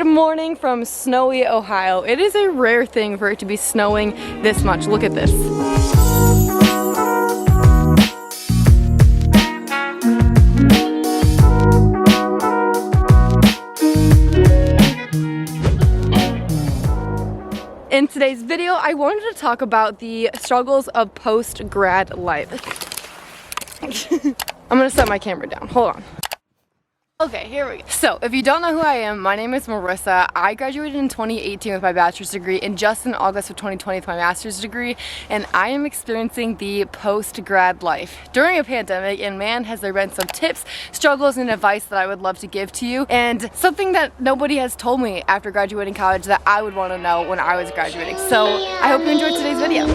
Good morning from snowy Ohio. It is a rare thing for it to be snowing this much. Look at this. In today's video, I wanted to talk about the struggles of post-grad life. I'm gonna set my camera down. Hold on. Okay, here we go. So, if you don't know who I am, my name is Marissa. I graduated in 2018 with my bachelor's degree, and just in August of 2020 with my master's degree, and I am experiencing the post-grad life during a pandemic. And man, has there been some tips, struggles, and advice that I would love to give to you, and something that nobody has told me after graduating college that I would want to know when I was graduating. So, I hope you enjoyed today's video.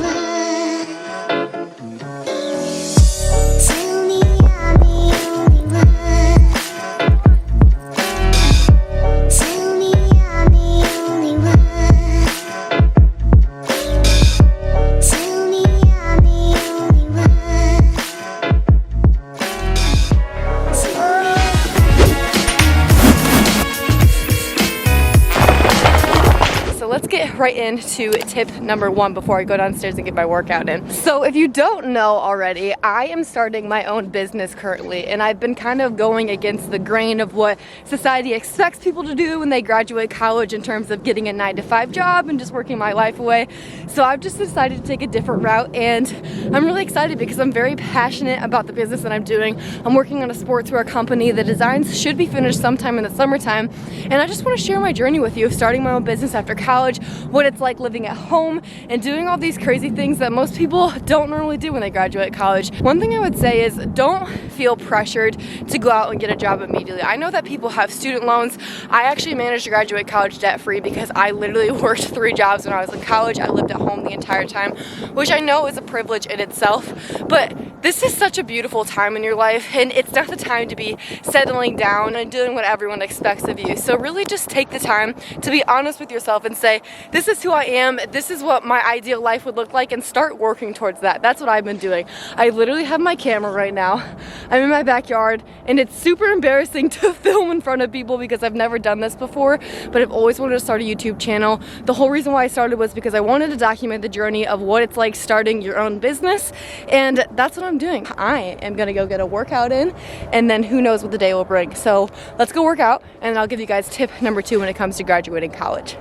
Let's get right into tip number one before I go downstairs and get my workout in. So if you don't know already, I am starting my own business currently, and I've been kind of going against the grain of what society expects people to do when they graduate college in terms of getting a 9-to-5 job and just working my life away. So I've just decided to take a different route, and I'm really excited because I'm very passionate about the business that I'm doing. I'm working on a sportswear company. The designs should be finished sometime in the summertime, and I just want to share my journey with you of starting my own business after college, what it's like living at home and doing all these crazy things that most people don't normally do when they graduate college. One thing I would say is don't feel pressured to go out and get a job immediately. I know that people have student loans. I actually managed to graduate college debt-free because I literally worked 3 jobs when I was in college. I lived at home the entire time, which I know is a privilege in itself, but this is such a beautiful time in your life, and it's not the time to be settling down and doing what everyone expects of you. So really just take the time to be honest with yourself and say, this is who I am, this is what my ideal life would look like, and start working towards that. That's what I've been doing. I literally have my camera right now. I'm in my backyard, and it's super embarrassing to film in front of people because I've never done this before, but I've always wanted to start a YouTube channel. The whole reason why I started was because I wanted to document the journey of what it's like starting your own business, and that's what I'm doing. I am gonna go get a workout in, and then who knows what the day will bring. So let's go work out, and then I'll give you guys tip number 2 when it comes to graduating college.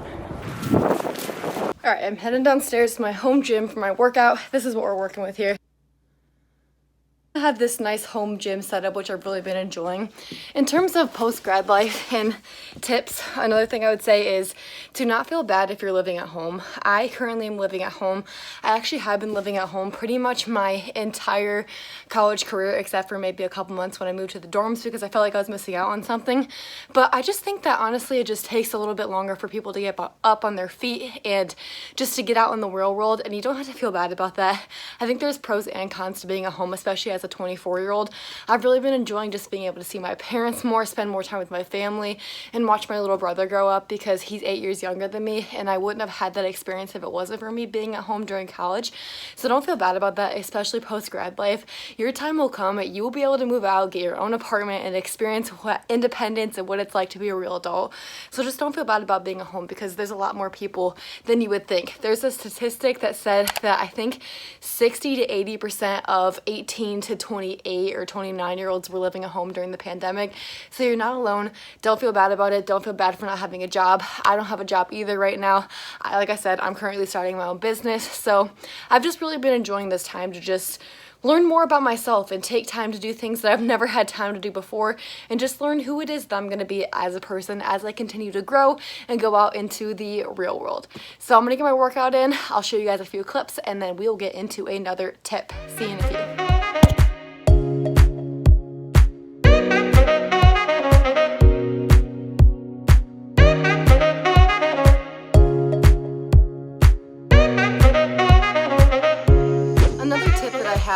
Alright, I'm heading downstairs to my home gym for my workout. This is what we're working with here. I have this nice home gym setup, which I've really been enjoying. In terms of post-grad life and tips, another thing I would say is to not feel bad if you're living at home. I currently am living at home. I actually have been living at home pretty much my entire college career, except for maybe a couple months when I moved to the dorms because I felt like I was missing out on something. But I just think that honestly it just takes a little bit longer for people to get up on their feet and just to get out in the real world, and you don't have to feel bad about that. I think there's pros and cons to being at home, especially as a 24-year-old. I've really been enjoying just being able to see my parents more, spend more time with my family, and watch my little brother grow up because he's 8 years younger than me, and I wouldn't have had that experience if it wasn't for me being at home during college. So don't feel bad about that, especially post-grad life. Your time will come. You will be able to move out, get your own apartment, and experience what independence and what it's like to be a real adult. So just don't feel bad about being at home because there's a lot more people than you would think. There's a statistic that said that I think 60 to 80% of 18 to 28 or 29-year-olds were living at home during the pandemic. So you're not alone. Don't feel bad about it. Don't feel bad for not having a job. I don't have a job either right now. Like I said, I'm currently starting my own business. So I've just really been enjoying this time to just learn more about myself and take time to do things that I've never had time to do before, and just learn who it is that I'm going to be as a person as I continue to grow and go out into the real world. So I'm going to get my workout in. I'll show you guys a few clips, and then we'll get into another tip. See you in a few.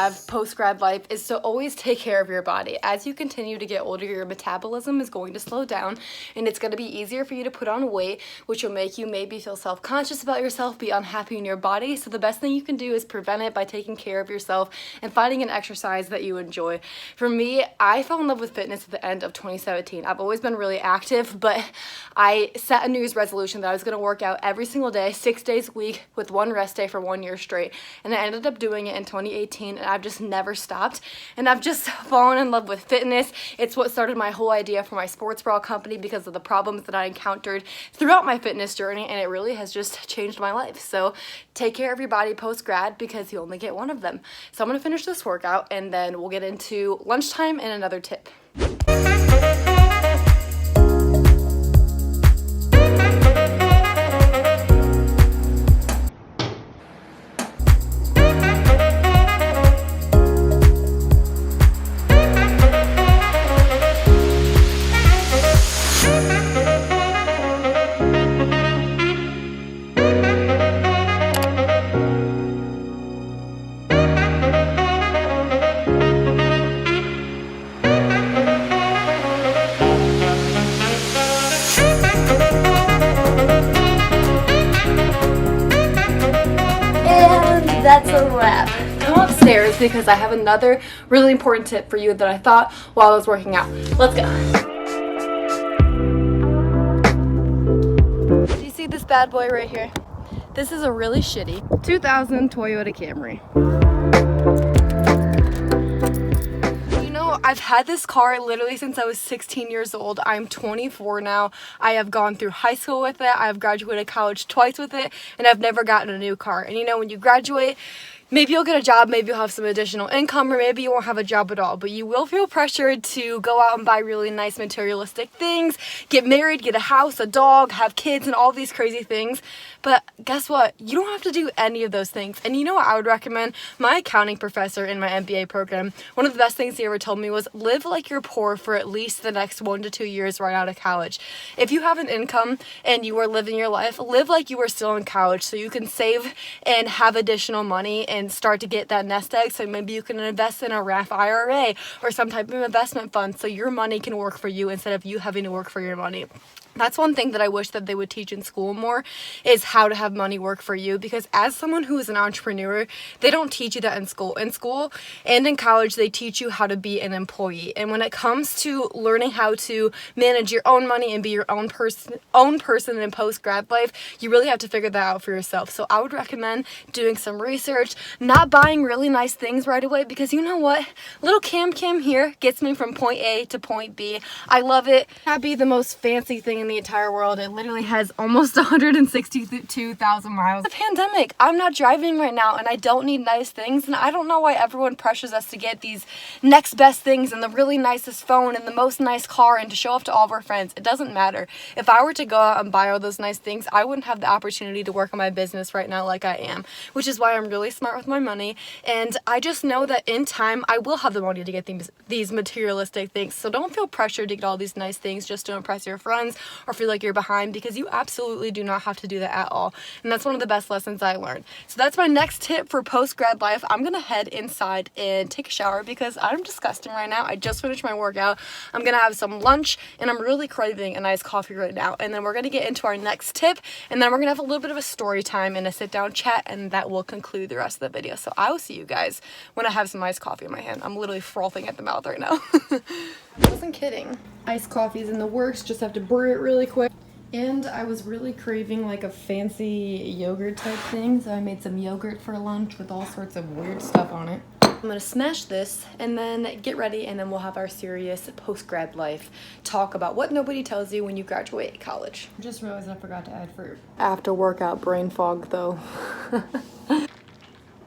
have post-grad life is to always take care of your body. As you continue to get older, your metabolism is going to slow down, and it's going to be easier for you to put on weight, which will make you maybe feel self-conscious about yourself, be unhappy in your body. So the best thing you can do is prevent it by taking care of yourself and finding an exercise that you enjoy. For me, I fell in love with fitness at the end of 2017. I've always been really active, but I set a New Year's resolution that I was going to work out every single day, 6 days a week, with one rest day for 1 year straight. And I ended up doing it in 2018, and I've just never stopped. And I've just fallen in love with fitness. It's what started my whole idea for my sports bra company because of the problems that I encountered throughout my fitness journey, and it really has just changed my life. So take care of your body post-grad because you only get one of them. So I'm going to finish this workout, and then we'll get into lunchtime and another tip. That's a wrap. Come upstairs because I have another really important tip for you that I thought while I was working out. Let's go. Do you see this bad boy right here? This is a really shitty 2000 Toyota Camry. I've had this car literally since I was 16 years old. I'm 24 now. I have gone through high school with it. I've graduated college twice with it, and I've never gotten a new car. And you know, when you graduate, maybe you'll get a job, maybe you'll have some additional income, or maybe you won't have a job at all. But you will feel pressured to go out and buy really nice materialistic things, get married, get a house, a dog, have kids, and all these crazy things. But guess what? You don't have to do any of those things. And you know what I would recommend? My accounting professor in my MBA program, one of the best things he ever told me was live like you're poor for at least the next 1 to 2 years right out of college. If you have an income and you are living your life, live like you are still in college so you can save and have additional money and start to get that nest egg. So maybe you can invest in a RAF IRA or some type of investment fund so your money can work for you instead of you having to work for your money. That's one thing that I wish that they would teach in school more, is how to have money work for you, because as someone who is an entrepreneur, they don't teach you that in school. In school and in college, they teach you how to be an employee. And when it comes to learning how to manage your own money and be your own person in post-grad life, you really have to figure that out for yourself. So I would recommend doing some research, not buying really nice things right away, because you know what? Little Cam here gets me from point A to point B. I love it. That'd be the most fancy thing in the entire world. It literally has almost 162,000 miles. The pandemic, I'm not driving right now and I don't need nice things, and I don't know why everyone pressures us to get these next best things and the really nicest phone and the most nice car and to show off to all of our friends. It doesn't matter. If I were to go out and buy all those nice things, I wouldn't have the opportunity to work on my business right now like I am, which is why I'm really smart with my money, and I just know that in time I will have the money to get these materialistic things. So don't feel pressured to get all these nice things just to impress your friends or feel like you're behind, because you absolutely do not have to do that at all. And that's one of the best lessons I learned. So that's my next tip for post-grad life. I'm gonna head inside and take a shower because I'm disgusting right now. I just finished my workout. I'm gonna have some lunch, and I'm really craving a nice coffee right now. And then we're gonna get into our next tip, and then we're gonna have a little bit of a story time and a sit-down chat, and that will conclude the rest of the video. So I will see you guys when I have some iced coffee in my hand. I'm literally frothing at the mouth right now. I wasn't kidding. Iced coffee's in the works, just have to brew it really quick. And I was really craving like a fancy yogurt type thing, so I made some yogurt for lunch with all sorts of weird stuff on it. I'm gonna smash this and then get ready, and then we'll have our serious post-grad life talk about what nobody tells you when you graduate college. I just realized I forgot to add fruit. After workout brain fog though.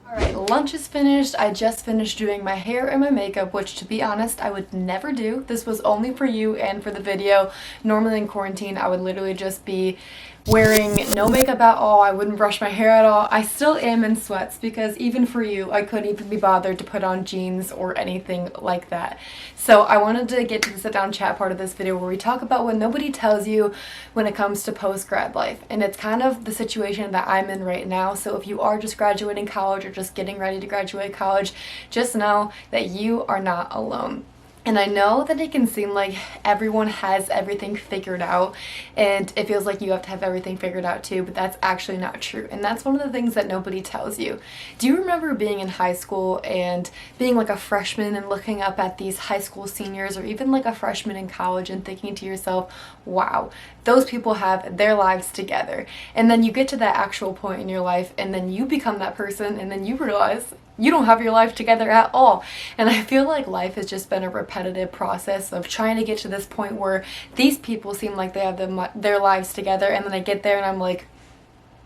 Alright, lunch is finished. I just finished doing my hair and my makeup, which to be honest, I would never do. This was only for you and for the video. Normally in quarantine, I would literally just be wearing no makeup at all. I wouldn't brush my hair at all. I still am in sweats because even for you, I couldn't even be bothered to put on jeans or anything like that. So I wanted to get to the sit down chat part of this video where we talk about what nobody tells you when it comes to post-grad life. And it's kind of the situation that I'm in right now. So if you are just graduating college or just getting getting ready to graduate college, just know that you are not alone. And I know that it can seem like everyone has everything figured out and it feels like you have to have everything figured out too, but that's actually not true. And that's one of the things that nobody tells you. Do you remember being in high school and being like a freshman and looking up at these high school seniors, or even like a freshman in college, and thinking to yourself, wow, those people have their lives together. And then you get to that actual point in your life and then you become that person and then you realize you don't have your life together at all. And I feel like life has just been a repetitive process of trying to get to this point where these people seem like they have their lives together, and then I get there and I'm like,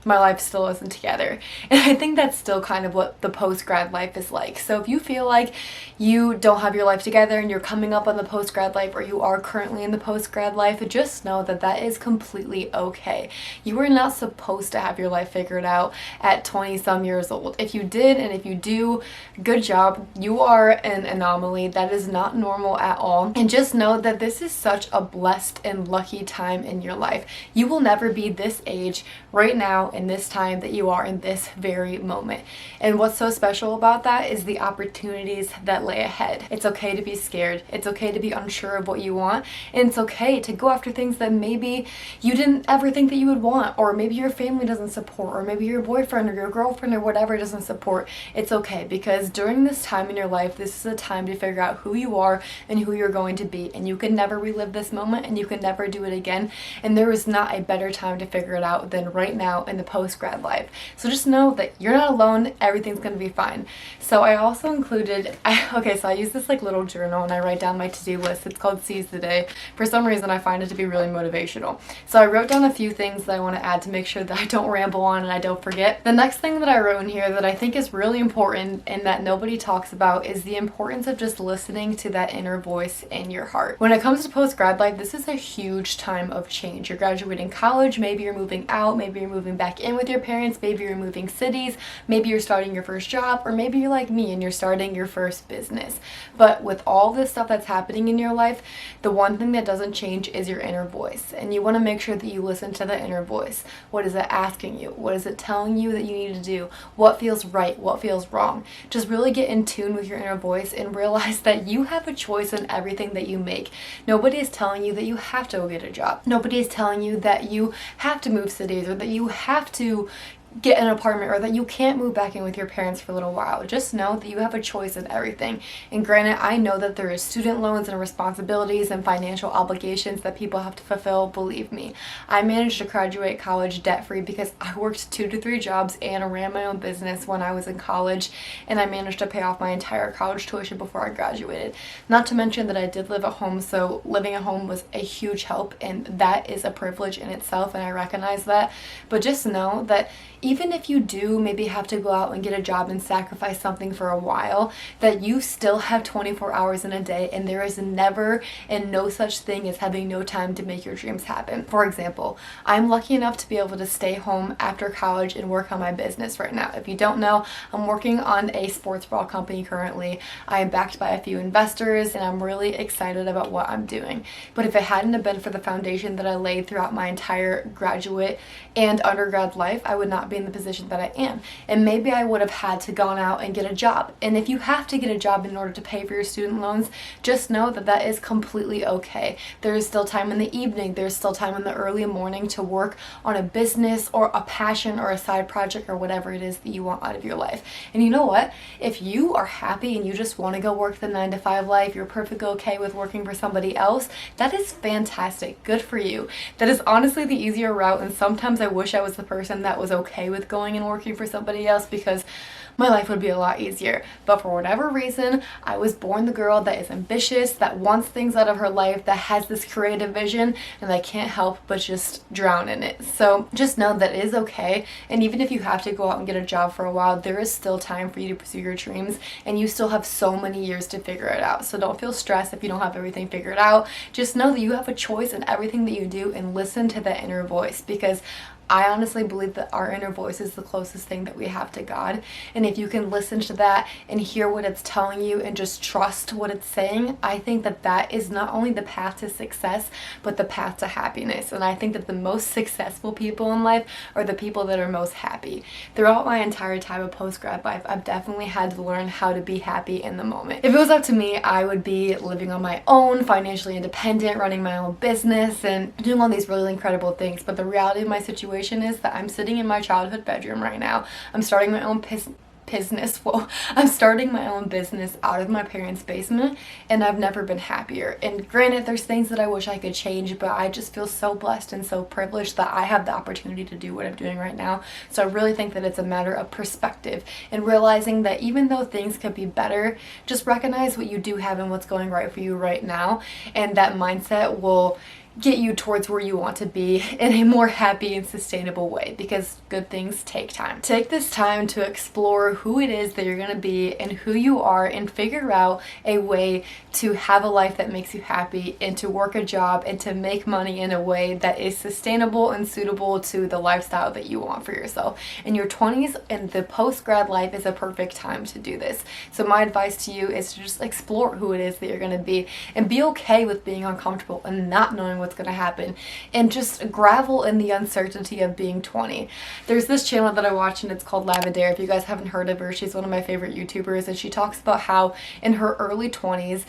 my life still isn't together. And I think that's still kind of what the post-grad life is like. So if you feel like you don't have your life together and you're coming up on the post-grad life, or you are currently in the post-grad life, just know that that is completely okay. You are not supposed to have your life figured out at 20 some years old. If you did, and if you do, good job. You are an anomaly. That is not normal at all. And just know that this is such a blessed and lucky time in your life. You will never be this age right now in this time that you are in this very moment. And what's so special about that is the opportunities that lay ahead. It's okay to be scared. It's okay to be unsure of what you want. And it's okay to go after things that maybe you didn't ever think that you would want, or maybe your family doesn't support, or maybe your boyfriend or your girlfriend or whatever doesn't support. It's okay, because during this time in your life, this is a time to figure out who you are and who you're going to be. And you can never relive this moment, and you can never do it again. And there is not a better time to figure it out than right now in the post-grad life. So just know that you're not alone. Everything's going to be fine. So I also included, so I use this like little journal and I write down my to-do list. It's called Seize the Day. For some reason I find it to be really motivational. So I wrote down a few things that I want to add to make sure that I don't ramble on and I don't forget. The next thing that I wrote in here that I think is really important and that nobody talks about is the importance of just listening to that inner voice in your heart. When it comes to post-grad life, this is a huge time of change. You're graduating college, maybe you're moving out, maybe you're moving back in with your parents, maybe you're moving cities, maybe you're starting your first job, or maybe you're like me and you're starting your first business. But with all this stuff that's happening in your life, the one thing that doesn't change is your inner voice. And you want to make sure that you listen to the inner voice. What is it asking you? What is it telling you that you need to do? What feels right? What feels wrong? Just really get in tune with your inner voice and realize that you have a choice in everything that you make. Nobody is telling you that you have to go get a job. Nobody is telling you that you have to move cities, or that you have to get an apartment, or that you can't move back in with your parents for a little while. Just know that you have a choice in everything. And granted, I know that there is student loans and responsibilities and financial obligations that people have to fulfill. Believe me, I managed to graduate college debt-free because I worked 2 to 3 jobs and ran my own business when I was in college, and I managed to pay off my entire college tuition before I graduated. Not to mention that I did live at home, so living at home was a huge help, and that is a privilege in itself, and I recognize that. But just know that even if you do maybe have to go out and get a job and sacrifice something for a while, that you still have 24 hours in a day, and there is never and no such thing as having no time to make your dreams happen. For example, I'm lucky enough to be able to stay home after college and work on my business right now. If you don't know, I'm working on a sports bra company currently. I am backed by a few investors, and I'm really excited about what I'm doing. But if it hadn't have been for the foundation that I laid throughout my entire graduate and undergrad life, I would not be in the position that I am. And maybe I would have had to gone out and get a job. And if you have to get a job in order to pay for your student loans, just know that that is completely okay. There is still time in the evening, there's still time in the early morning to work on a business or a passion or a side project or whatever it is that you want out of your life. And you know what? If you are happy and you just want to go work the 9-to-5 life, you're perfectly okay with working for somebody else, that is fantastic. Good for you. That is honestly the easier route, and sometimes I wish I was the person that was okay with going and working for somebody else, because my life would be a lot easier. But for whatever reason, I was born the girl that is ambitious, that wants things out of her life, that has this creative vision, and I can't help but just drown in it. So just know that it is okay, and even if you have to go out and get a job for a while, there is still time for you to pursue your dreams, and you still have so many years to figure it out. So don't feel stressed if you don't have everything figured out. Just know that you have a choice in everything that you do, and listen to that inner voice, because I honestly believe that our inner voice is the closest thing that we have to God. And if you can listen to that and hear what it's telling you and just trust what it's saying, I think that that is not only the path to success, but the path to happiness. And I think that the most successful people in life are the people that are most happy. Throughout my entire time of post-grad life, I've definitely had to learn how to be happy in the moment. If it was up to me, I would be living on my own, financially independent, running my own business, and doing all these really incredible things. But the reality of my situation is that I'm sitting in my childhood bedroom right now. I'm starting my own business. Well, I'm starting my own business out of my parents' basement, and I've never been happier. And granted, there's things that I wish I could change, but I just feel so blessed and so privileged that I have the opportunity to do what I'm doing right now. So I really think that it's a matter of perspective and realizing that even though things could be better, just recognize what you do have and what's going right for you right now, and that mindset will get you towards where you want to be in a more happy and sustainable way, because good things take time. Take this time to explore who it is that you're going to be and who you are, and figure out a way to have a life that makes you happy, and to work a job and to make money in a way that is sustainable and suitable to the lifestyle that you want for yourself. In your 20s and the post-grad life is a perfect time to do this. So my advice to you is to just explore who it is that you're going to be, and be okay with being uncomfortable and not knowing what's going to happen, and just gravel in the uncertainty of being 20. There's this channel that I watch, and it's called Lavender. If you guys haven't heard of her, she's one of my favorite YouTubers, and she talks about how in her early 20s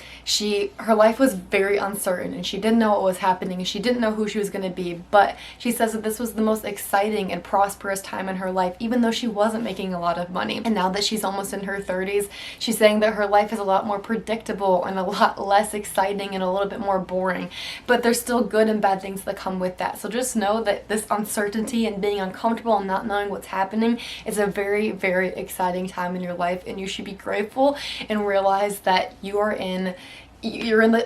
her life was very uncertain, and she didn't know what was happening, and she didn't know who she was going to be. But she says that this was the most exciting and prosperous time in her life, even though she wasn't making a lot of money. And now that she's almost in her 30s, she's saying that her life is a lot more predictable and a lot less exciting and a little bit more boring, but there's still good and bad things that come with that. So just know that this uncertainty and being uncomfortable and not knowing what's happening is a very, very exciting time in your life, and you should be grateful and realize that you're in the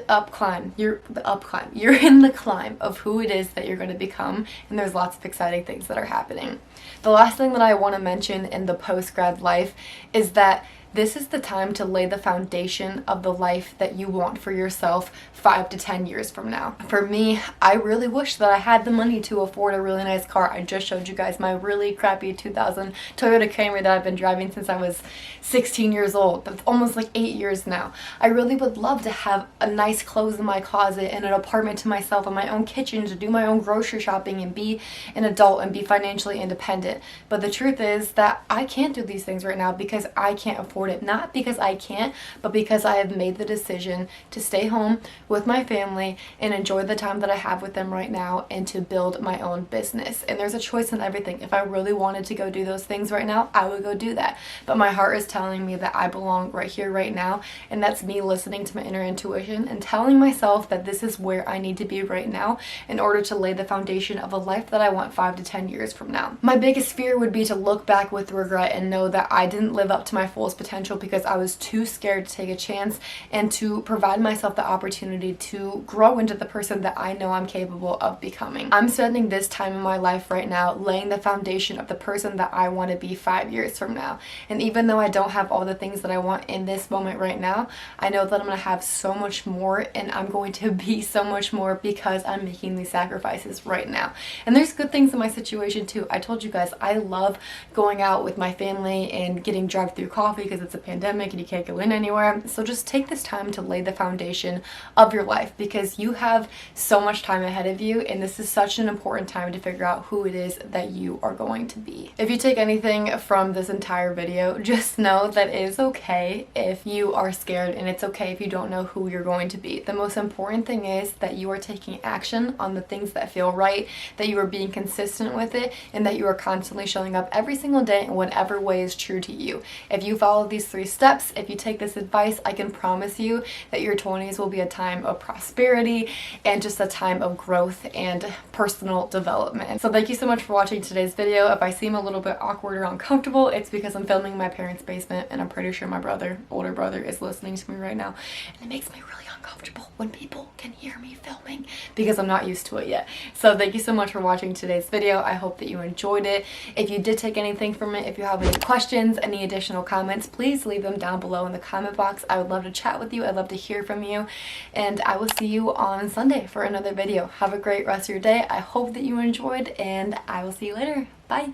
climb of who it is that you're going to become, and there's lots of exciting things that are happening. The last thing that I want to mention in the post-grad life is that this is the time to lay the foundation of the life that you want for yourself 5 to 10 years from now. For me, I really wish that I had the money to afford a really nice car. I just showed you guys my really crappy 2000 Toyota Camry that I've been driving since I was 16 years old. That's almost like 8 years now. I really would love to have a nice clothes in my closet and an apartment to myself and my own kitchen to do my own grocery shopping and be an adult and be financially independent. But the truth is that I can't do these things right now because I can't afford it. Not because I can't, but because I have made the decision to stay home with my family and enjoy the time that I have with them right now, and to build my own business. And there's a choice in everything. If I really wanted to go do those things right now, I would go do that. But my heart is telling me that I belong right here, right now, and that's me listening to my inner intuition and telling myself that this is where I need to be right now in order to lay the foundation of a life that I want 5 to 10 years from now. My biggest fear would be to look back with regret and know that I didn't live up to my fullest potential because I was too scared to take a chance and to provide myself the opportunity to grow into the person that I know I'm capable of becoming. I'm spending this time in my life right now laying the foundation of the person that I want to be 5 years from now. And even though I don't have all the things that I want in this moment right now, I know that I'm going to have so much more, and I'm going to be so much more because I'm making these sacrifices right now. And there's good things in my situation too. I told you guys I love going out with my family and getting drive-through coffee because it's a pandemic and you can't go in anywhere. So just take this time to lay the foundation of your life, because you have so much time ahead of you, and this is such an important time to figure out who it is that you are going to be. If you take anything from this entire video, just know that it is okay if you are scared, and it's okay if you don't know who you're going to be. The most important thing is that you are taking action on the things that feel right, that you are being consistent with it, and that you are constantly showing up every single day in whatever way is true to you. If you follow these 3 steps, if you take this advice, I can promise you that your 20s will be a time of prosperity and just a time of growth and personal development. So thank you so much for watching today's video. If I seem a little bit awkward or uncomfortable, it's because I'm filming in my parents' basement, and I'm pretty sure my older brother is listening to me right now, and it makes me really uncomfortable when people can hear me filming because I'm not used to it yet. So thank you so much for watching today's video. I hope that you enjoyed it. If you did take anything from it, if you have any questions, any additional comments, please please leave them down below in the comment box. I would love to chat with you. I'd love to hear from you. And I will see you on Sunday for another video. Have a great rest of your day. I hope that you enjoyed, and I will see you later. Bye.